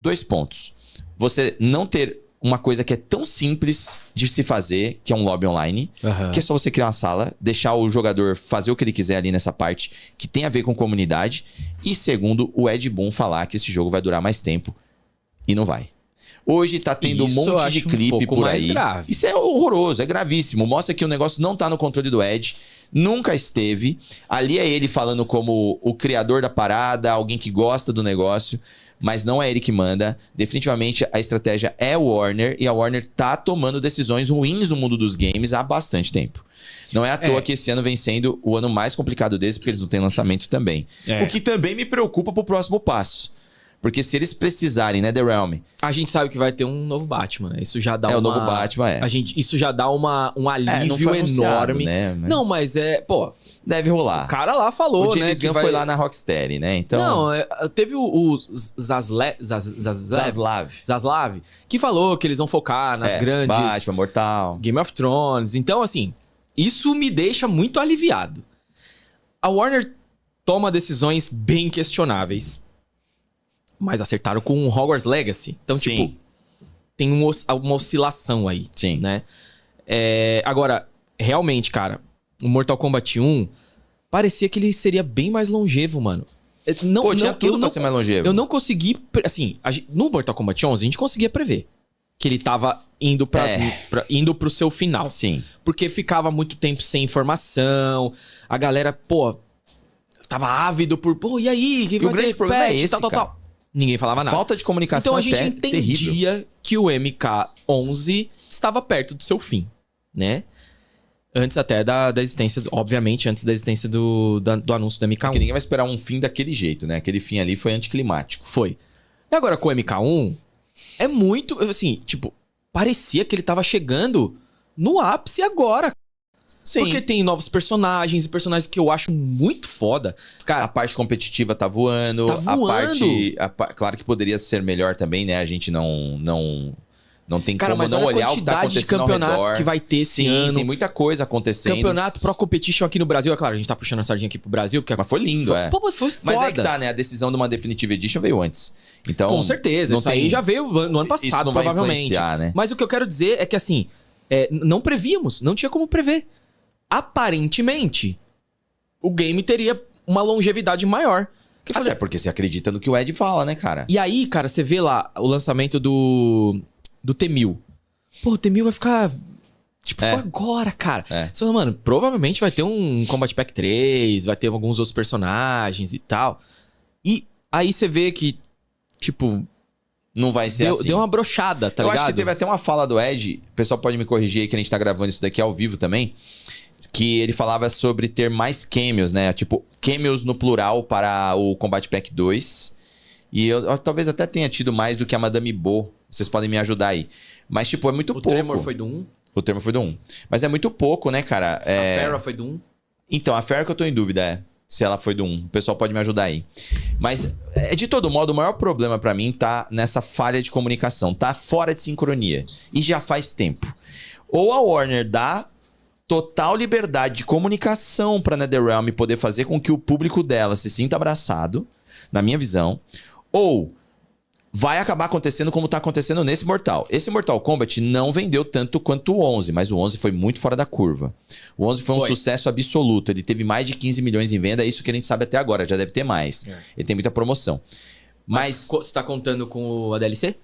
2 pontos. Você não ter uma coisa que é tão simples de se fazer, que é um lobby online, que é só você criar uma sala, deixar o jogador fazer o que ele quiser ali nessa parte, que tem a ver com comunidade. E segundo, o Ed Boon falar que esse jogo vai durar mais tempo. E não vai. Hoje tá tendo um monte de clipe por aí. Grave. Isso é horroroso, é gravíssimo. Mostra que o negócio não tá no controle do Ed. Nunca esteve. Ali é ele falando como o criador da parada, alguém que gosta do negócio. Mas não é ele que manda. Definitivamente a estratégia é o Warner. E a Warner tá tomando decisões ruins no mundo dos games há bastante tempo. Não é à toa que esse ano vem sendo o ano mais complicado deles, porque eles não têm lançamento também. O que também me preocupa pro próximo passo. Porque se eles precisarem, né, The Realm... A gente sabe que vai ter um novo Batman, né? Isso já dá o novo Batman, isso já dá um alívio enorme. Né? Não, mas Pô... Deve rolar. O cara lá falou, o James Gunn foi lá na Rocksteady, né? Então... Não, teve o Zaslav, que falou que eles vão focar nas grandes... Batman, Mortal... Game of Thrones. Então, assim, isso me deixa muito aliviado. A Warner toma decisões bem questionáveis. Mas acertaram com o Hogwarts Legacy. Então, tipo, tem uma oscilação aí. Sim. Né? Agora, realmente, cara, o Mortal Kombat 1 parecia que ele seria bem mais longevo, mano. Tinha tudo pra ser mais longevo. Eu não consegui... Assim, no Mortal Kombat 11, a gente conseguia prever que ele tava indo indo pro seu final. Sim. Porque ficava muito tempo sem informação. A galera, tava ávido por... e aí? E o grande problema é esse, tal. Ninguém falava nada. Falta de comunicação. Então a gente entendia que o MK11 estava perto do seu fim, né? Antes até da existência, obviamente, antes da existência do anúncio do MK1. Porque ninguém vai esperar um fim daquele jeito, né? Aquele fim ali foi anticlimático. Foi. E agora com o MK1, é muito, assim, tipo, parecia que ele tava chegando no ápice agora. Sim. Porque tem novos personagens e personagens que eu acho muito foda. Cara, a parte competitiva tá voando. Claro que poderia ser melhor também, né? A gente não tem como não olhar o que tá acontecendo ao redor. A quantidade de campeonatos que vai ter esse ano. Tem muita coisa acontecendo. Campeonato Pro Competition aqui no Brasil. É claro, a gente tá puxando a sardinha aqui pro Brasil. Porque mas foi lindo, foi foda. Mas é que tá, né? A decisão de uma Definitive Edition veio antes. Então, com certeza. Isso aí já veio no ano passado, isso não provavelmente. Vai né? Mas o que eu quero dizer é que, assim, não prevíamos. Não tinha como prever. Aparentemente, o game teria uma longevidade maior. Até porque você acredita no que o Ed fala, né, cara? E aí, cara, você vê lá o lançamento do T-1000. Pô, o T-1000 vai ficar... Tipo, foi agora, cara. Você fala, mano, provavelmente vai ter um Combat Pack 3, vai ter alguns outros personagens e tal. E aí você vê que, tipo... Não vai ser assim. Deu uma brochada, tá ligado? Eu acho que teve até uma fala do Ed, o pessoal pode me corrigir aí que a gente tá gravando isso daqui ao vivo também, que ele falava sobre ter mais cameos, né? Tipo, cameos no plural para o Combat Pack 2. E eu talvez até tenha tido mais do que a Madame Bo. Vocês podem me ajudar aí. Mas, tipo, é muito pouco. O Tremor foi do 1? O Tremor foi do 1. Mas é muito pouco, né, cara? A Pharah foi do 1? Então, a Pharah que eu tô em dúvida, se ela foi do 1. O pessoal pode me ajudar aí. Mas, de todo modo, o maior problema pra mim tá nessa falha de comunicação. Tá fora de sincronia. E já faz tempo. Ou a Warner dá total liberdade de comunicação pra NetherRealm poder fazer com que o público dela se sinta abraçado, na minha visão, ou vai acabar acontecendo como tá acontecendo nesse Mortal. Esse Mortal Kombat não vendeu tanto quanto o 11, mas o 11 foi muito fora da curva. O 11 foi um sucesso absoluto, ele teve mais de 15 milhões em venda, é isso que a gente sabe até agora, já deve ter mais. Ele tem muita promoção. Mas você tá contando com a DLC?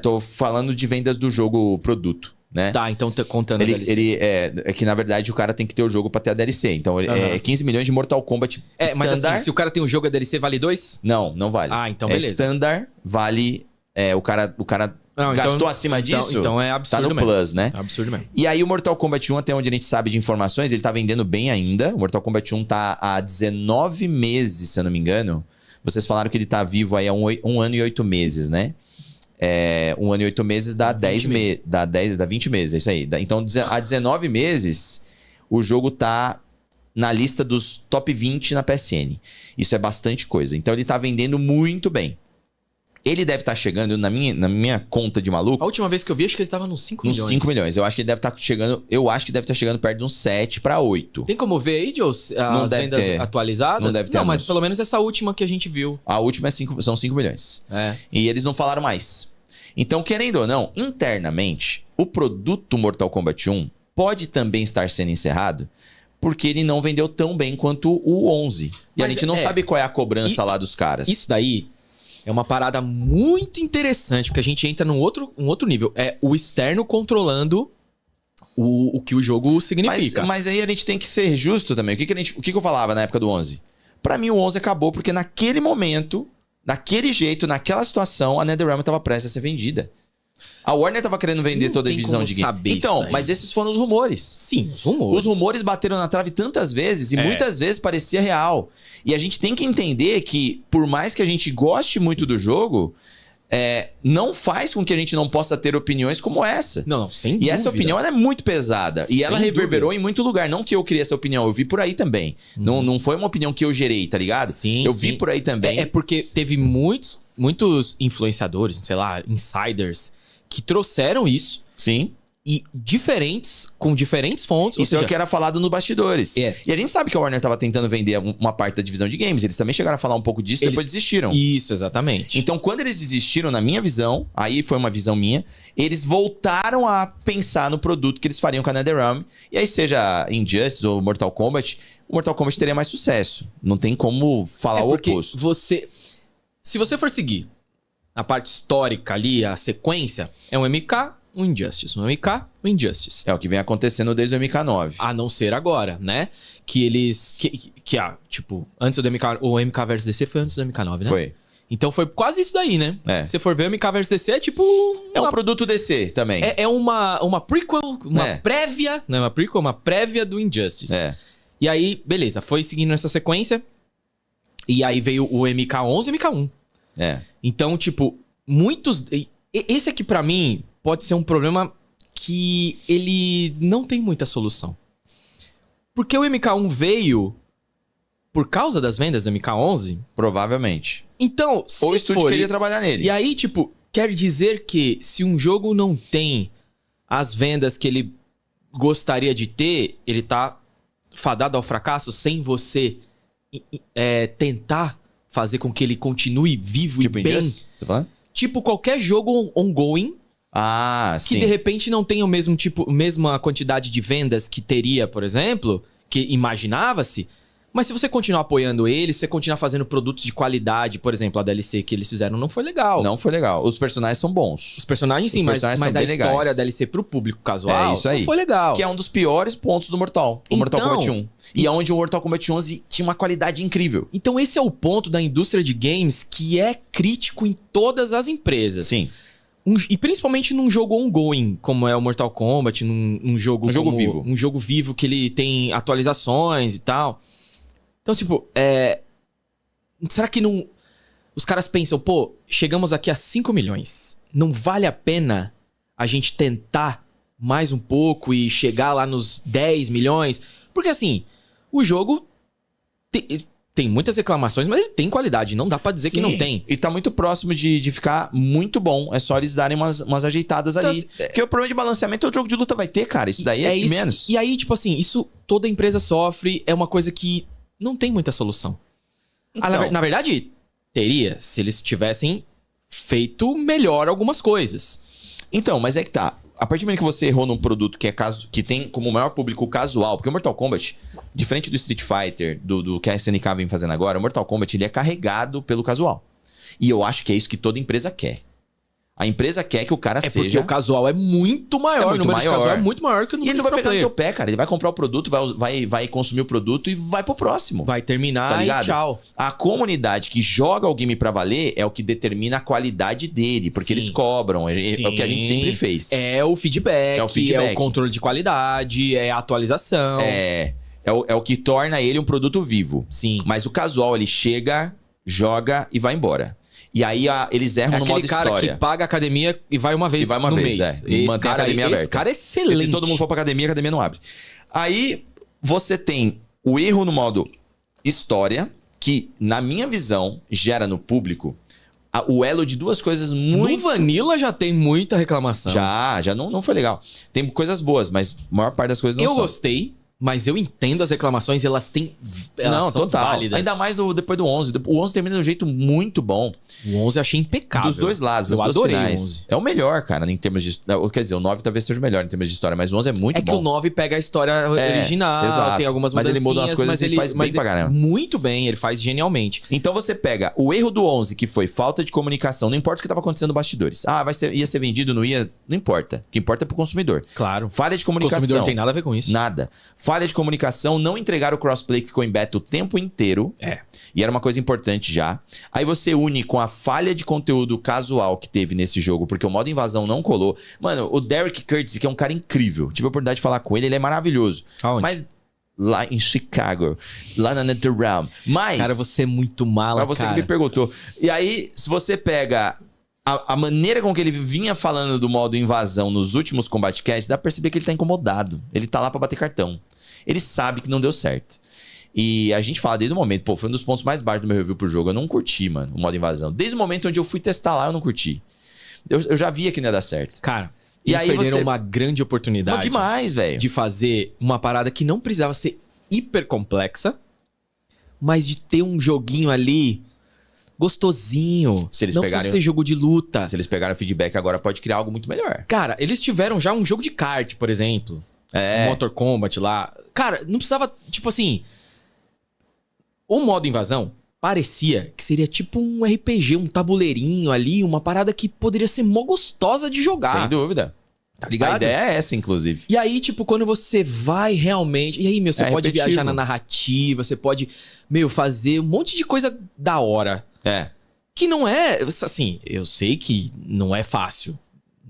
Tô falando de vendas do jogo produto. Né? Tá, então contando a DLC. É que, na verdade, o cara tem que ter o jogo pra ter a DLC. Então, é 15 milhões de Mortal Kombat standard. Mas assim, se o cara tem o jogo e a DLC, vale 2? Não vale. Ah, então beleza. Standard, vale... o cara gastou acima disso, então é absurdo tá no mesmo. Plus, né? É absurdo mesmo. E aí, o Mortal Kombat 1, até onde a gente sabe de informações, ele tá vendendo bem ainda. O Mortal Kombat 1 tá há 19 meses, se eu não me engano. Vocês falaram que ele tá vivo aí há 1 ano e 8 meses, né? 1 ano e 8 meses dá 10 meses. Dá 20 meses, é isso aí. Então, há 19 meses, o jogo tá na lista dos top 20 na PSN. Isso é bastante coisa. Então, ele tá vendendo muito bem. Ele deve estar chegando, na minha conta de maluco... A última vez que eu vi, acho que ele estava nos 5 milhões. Nos 5 milhões. Eu acho que ele deve estar chegando... Eu acho que deve estar chegando perto de uns 7 para 8. Tem como ver aí, Joe, as vendas atualizadas? Não deve ter. Não, mas pelo menos essa última que a gente viu. A última são 5 milhões. E eles não falaram mais. Então, querendo ou não, internamente, o produto Mortal Kombat 1 pode também estar sendo encerrado porque ele não vendeu tão bem quanto o 11. E mas a gente não sabe qual é a cobrança lá dos caras. Isso daí é uma parada muito interessante, porque a gente entra num outro nível. É o externo controlando o que o jogo significa. Mas aí a gente tem que ser justo também. O que eu falava na época do 11? Pra mim, o 11 acabou porque naquele momento, daquele jeito, naquela situação, a NetherRealm estava prestes a ser vendida. A Warner tava querendo vender toda a divisão de game. Então, mas esses foram os rumores. Sim, os rumores. Os rumores bateram na trave tantas vezes e muitas vezes parecia real. E a gente tem que entender que, por mais que a gente goste muito do jogo, não faz com que a gente não possa ter opiniões como essa. Não, sem dúvida. E essa opinião ela é muito pesada. E ela reverberou em muito lugar. Não que eu criei essa opinião, eu vi por aí também. Não foi uma opinião que eu gerei, tá ligado? Sim, eu vi por aí também. É porque teve muitos influenciadores, sei lá, insiders, que trouxeram isso. Sim. E com diferentes fontes. Isso é o que era falado nos bastidores. E a gente sabe que a Warner estava tentando vender uma parte da divisão de games. Eles também chegaram a falar um pouco disso e depois desistiram. Isso, exatamente. Então, quando eles desistiram, na minha visão, aí foi uma visão minha, eles voltaram a pensar no produto que eles fariam com a NetherRealm. E aí, seja Injustice ou Mortal Kombat, o Mortal Kombat teria mais sucesso. Não tem como falar o oposto. Se você for seguir a parte histórica ali, a sequência, é um MK, um Injustice. Um MK, um Injustice. É o que vem acontecendo desde o MK9. A não ser agora, né? Que eles... tipo, antes do MK... O MK vs DC foi antes do MK9, né? Foi. Então foi quase isso daí, né? Se for ver, o MK vs DC é tipo... É um produto DC também. É uma prequel, uma prévia... Não é uma prequel, uma prévia do Injustice. E aí, beleza. Foi seguindo nessa sequência. E aí veio o MK11 e o MK1. Então, tipo, muitos... Esse aqui, pra mim, pode ser um problema que ele não tem muita solução. Porque o MK1 veio por causa das vendas do MK11? Provavelmente. Então, se ou o estúdio queria trabalhar nele. E aí, tipo, quer dizer que se um jogo não tem as vendas que ele gostaria de ter, ele tá fadado ao fracasso sem você tentar fazer com que ele continue vivo tipo e bem. Você fala? Tipo qualquer jogo ongoing. Sim. Que de repente não tem mesma quantidade de vendas que teria, por exemplo, que imaginava-se. Mas se você continuar apoiando ele, se você continuar fazendo produtos de qualidade, por exemplo, a DLC que eles fizeram não foi legal. Não foi legal. Os personagens são bons. Os personagens sim, mas a história da DLC pro público casual isso aí. não foi legal. Que é um dos piores pontos do Mortal Kombat 1. E é onde o Mortal Kombat 11 tinha uma qualidade incrível. Então esse é o ponto da indústria de games que é crítico em todas as empresas. Sim. E principalmente num jogo ongoing, como é o Mortal Kombat, num jogo vivo. Um jogo vivo que ele tem atualizações e tal. Então, tipo, será que não... Os caras pensam, pô, chegamos aqui a 5 milhões. Não vale a pena a gente tentar mais um pouco e chegar lá nos 10 milhões? Porque, assim, o jogo tem muitas reclamações, mas ele tem qualidade. Não dá pra dizer que não tem. E tá muito próximo de ficar muito bom. É só eles darem umas ajeitadas então, ali. Porque o problema de balanceamento todo jogo de luta vai ter, cara. Isso daí é isso menos. E aí, tipo assim, isso toda empresa sofre. É uma coisa que não tem muita solução. Então, na verdade, teria, se eles tivessem feito melhor algumas coisas. Então, mas é que tá. A partir do momento que você errou num produto que tem como maior público casual, porque o Mortal Kombat, diferente do Street Fighter, do que a SNK vem fazendo agora, o Mortal Kombat ele é carregado pelo casual. E eu acho que é isso que toda empresa quer. A empresa quer que o cara seja... porque o casual é muito maior. O número de casual é muito maior que o número de pro player. E ele não vai pegar no teu pé, cara. Ele vai comprar o produto, vai consumir o produto e vai pro próximo. Vai terminar e tchau. A comunidade que joga o game pra valer é o que determina a qualidade dele. Porque eles cobram. É o que a gente sempre fez. É o feedback, é o controle de qualidade, é a atualização. É o que torna ele um produto vivo. Sim. Mas o casual, ele chega, joga e vai embora. E aí eles erram no modo história. É aquele cara que paga a academia e vai uma vez no mês. E mantém a academia aberta. Esse cara é excelente. Se todo mundo for pra academia, a academia não abre. Aí você tem o erro no modo história, que na minha visão gera no público o elo de duas coisas muito... No Vanilla já tem muita reclamação. Já não foi legal. Tem coisas boas, mas a maior parte das coisas não Eu são. gostei, mas eu entendo as reclamações e elas têm... Elas são total. válidas. Ainda mais depois do 11. O 11 termina de um jeito muito bom. O 11 eu achei impecável. Dos dois lados, das eu duas adorei finais. o 11. É o melhor, cara, em termos de... Quer dizer, o 9 talvez seja o melhor em termos de história, mas o 11 é muito bom. É que o 9 pega a história original, exato. tem algumas Mas ele muda umas coisas e faz bem pra caramba. Muito bem, ele faz genialmente. Então você pega o erro do 11, que foi falta de comunicação, não importa o que estava acontecendo nos bastidores. Ia ser vendido, não ia... Não importa. O que importa é pro consumidor. Claro. Falha de O comunicação. consumidor não tem nada a ver com isso. Nada. Falha de comunicação, não entregar o crossplay que ficou em beta o tempo inteiro. E era uma coisa importante já. Aí você une com a falha de conteúdo casual que teve nesse jogo, porque o modo invasão não colou. Mano, o Derek Curtis, que é um cara incrível. Tive a oportunidade de falar com ele é maravilhoso. Aonde? Mas lá em Chicago, lá na NetherRealm. Mas... Cara, você é muito mala, Agora você que me perguntou. E aí, se você pega a maneira com que ele vinha falando do modo invasão nos últimos Combat Cast, dá pra perceber que ele tá incomodado. Ele tá lá pra bater cartão. Ele sabe que não deu certo. E a gente fala desde o momento, foi um dos pontos mais baixos do meu review pro jogo. Eu não curti, mano, o modo invasão. Desde o momento onde eu fui testar lá, eu não curti. Eu já via que não ia dar certo. Cara, e eles aí perderam uma grande oportunidade. Mas demais, velho. De fazer uma parada que não precisava ser hiper complexa, mas de ter um joguinho ali gostosinho. Se eles não pegarem... precisa ser jogo de luta. Se eles pegaram o feedback agora, pode criar algo muito melhor. Cara, eles tiveram já um jogo de kart, por exemplo. É. Motor Combat lá. Cara, não precisava, tipo assim... O modo invasão parecia que seria tipo um RPG, um tabuleirinho ali, uma parada que poderia ser mó gostosa de jogar. Sem dúvida. Tá ligado? A ideia é essa, inclusive. E aí, tipo, quando você vai realmente... E aí, meu, você pode repetitivo. viajar na narrativa, você pode, fazer um monte de coisa da hora. Que não é... Assim, eu sei que não é fácil.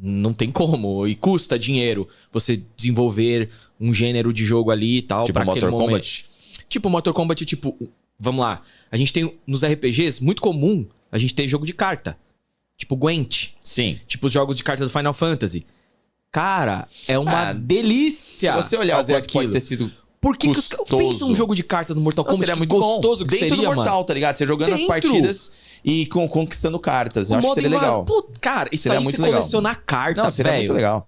Não tem como. E custa dinheiro você desenvolver um gênero de jogo ali e tal. Tipo pra Mortal aquele Kombat? Tipo Mortal Kombat, tipo... Vamos lá. A gente tem, nos RPGs, muito comum a gente ter jogo de carta. Tipo Gwent. Sim. Tipo os jogos de carta do Final Fantasy. Cara, é uma delícia. Se você olhar fazer o quanto aquilo. pode ter sido Por que os caras pensam um jogo de carta do Mortal Kombat? seria Que muito gostoso bom. que Dentro seria, do Mortal, mano. tá ligado? Você jogando as partidas e conquistando cartas. Eu acho que seria legal. Pô, cara, isso Seria aí muito você legal. colecionar carta, Não, seria velho. muito legal.